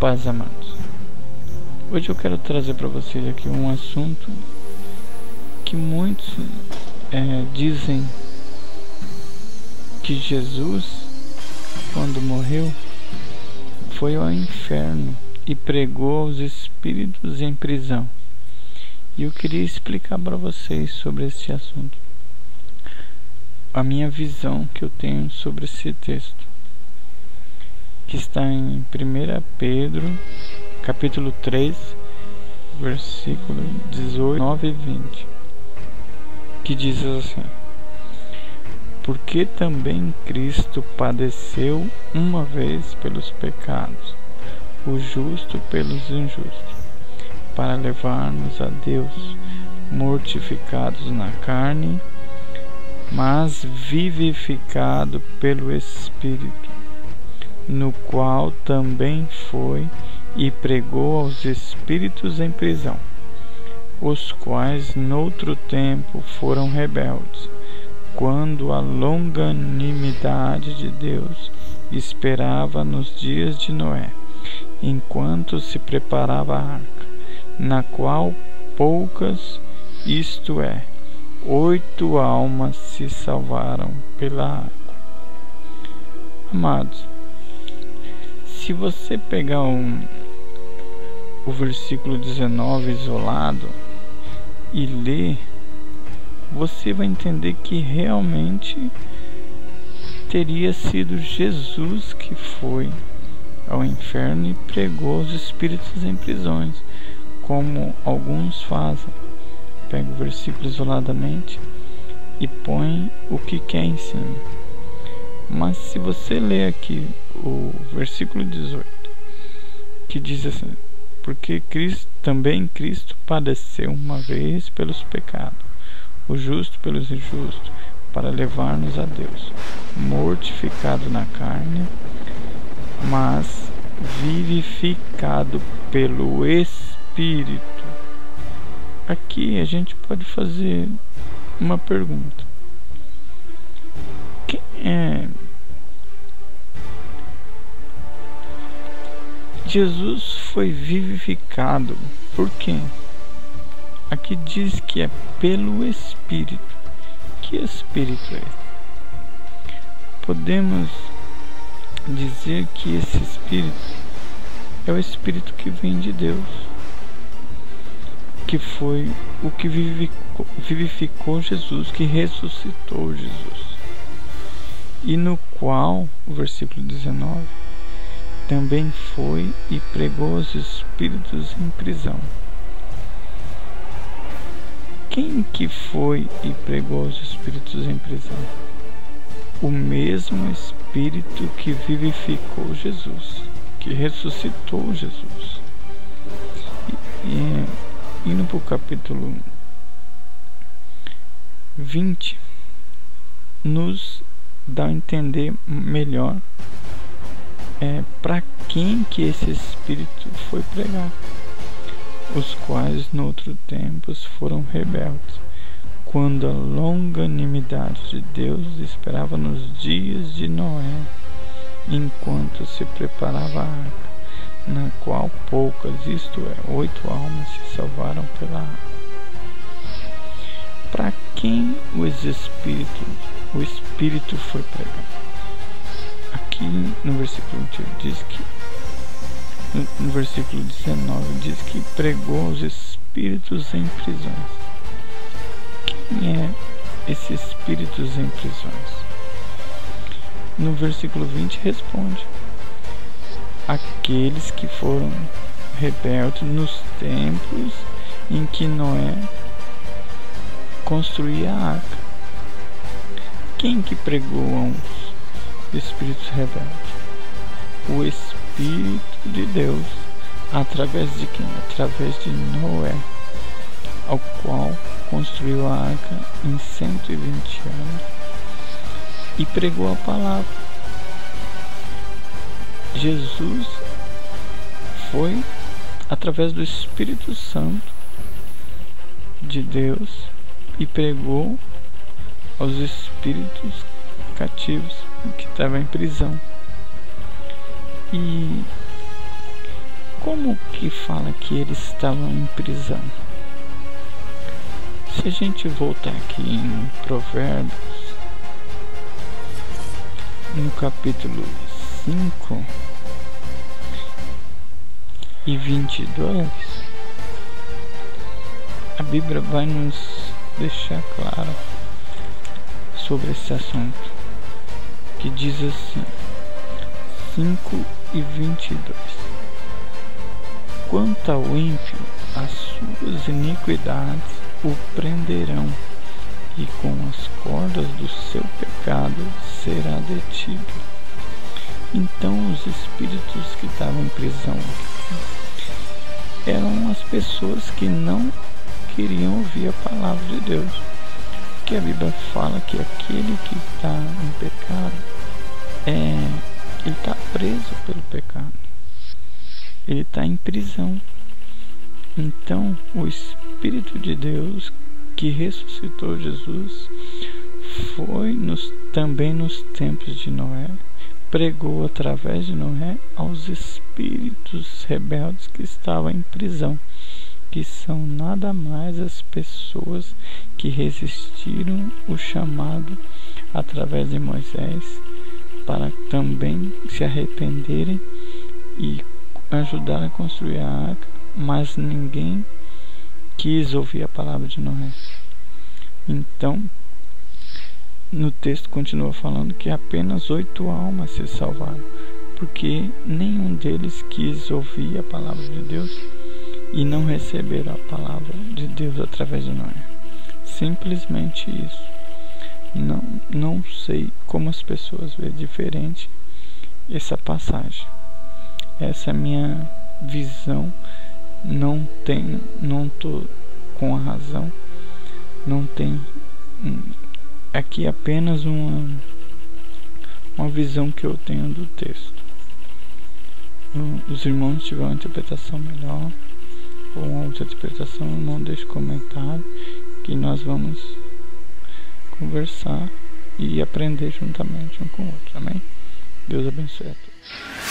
paz, amados. Hoje eu quero trazer para vocês aqui um assunto que muitos dizem que Jesus, quando morreu, foi ao inferno e pregou aos espíritos em prisão. E eu queria explicar para vocês sobre esse assunto, a minha visão que eu tenho sobre esse texto, que está em 1 Pedro, capítulo 3, versículo 18, 9 e 20, que diz assim: porque também Cristo padeceu uma vez pelos pecados, o justo pelos injustos, para levar-nos a Deus, mortificados na carne, mas vivificado pelo Espírito, no qual também foi e pregou aos espíritos em prisão, os quais noutro tempo foram rebeldes, quando a longanimidade de Deus esperava nos dias de Noé, enquanto se preparava a arca, na qual poucas, isto é, 8 almas se salvaram pela água. Amados, se você pegar o versículo 19 isolado e ler, você vai entender que realmente teria sido Jesus que foi ao inferno e pregou os espíritos em prisões, como alguns fazem. Pega o versículo isoladamente e põe o que quer em cima. Mas se você ler aqui o versículo 18, que diz assim: porque também Cristo padeceu uma vez pelos pecados, o justo pelos injustos, para levar-nos a Deus, mortificado na carne, mas vivificado pelo Espírito. Aqui a gente pode fazer uma pergunta: quem é Jesus? Foi vivificado por quem? Aqui diz que é pelo Espírito. Que Espírito é esse? Podemos dizer que esse Espírito é o Espírito que vem de Deus, que foi o que vivificou Jesus, que ressuscitou Jesus, e no qual, o versículo 19, também foi e pregou os espíritos em prisão. Quem que foi e pregou os espíritos em prisão? O mesmo Espírito que vivificou Jesus, que ressuscitou Jesus. Indo para o capítulo 20, nos dá a entender melhor para quem que esse Espírito foi pregar, os quais no outro tempo foram rebeldes, quando a longanimidade de Deus esperava nos dias de Noé, enquanto se preparava a arca, na qual poucas, isto é, 8 almas se salvaram pela água. Para quem o Espírito foi pregado? Aqui no versículo 21 diz que, no versículo 19 diz que pregou os espíritos em prisões. Quem é esses espíritos em prisões? No versículo 20 responde: aqueles que foram rebeldes nos tempos em que Noé construía a arca. Quem que pregou aos espíritos rebeldes? O Espírito de Deus. Através de quem? Através de Noé, ao qual construiu a arca em 120 anos e pregou a palavra. Jesus foi através do Espírito Santo de Deus e pregou aos espíritos cativos que estavam em prisão. E Como que fala que eles estavam em prisão? Se a gente voltar aqui em Provérbios, no capítulo 5 e 22, a Bíblia vai nos deixar claro sobre esse assunto, que diz assim, 5 e 22: quanto ao ímpio, as suas iniquidades o prenderão, e com as cordas do seu pecado será detido. Então os espíritos que estavam em prisão eram as pessoas que não queriam ouvir a palavra de Deus, porque a Bíblia fala que aquele que está em pecado ele está preso pelo pecado, ele está em prisão. Então o Espírito de Deus que ressuscitou Jesus foi também nos tempos de Noé, pregou através de Noé aos espíritos rebeldes que estavam em prisão, que são nada mais as pessoas que resistiram o chamado através de Moisés para também se arrependerem e ajudar a construir a arca, mas ninguém quis ouvir a palavra de Noé. Então, no texto continua falando que apenas 8 almas se salvaram, porque nenhum deles quis ouvir a palavra de Deus e não receberam a palavra de Deus através de Noé. Simplesmente isso. Não sei como as pessoas veem diferente essa passagem. Essa é a minha visão. Não tô com a razão. Não tem aqui apenas uma visão que eu tenho do texto. Os irmãos tiveram uma interpretação melhor ou uma outra interpretação, não deixe comentário, que nós vamos conversar e aprender juntamente um com o outro. Amém? Deus abençoe a todos.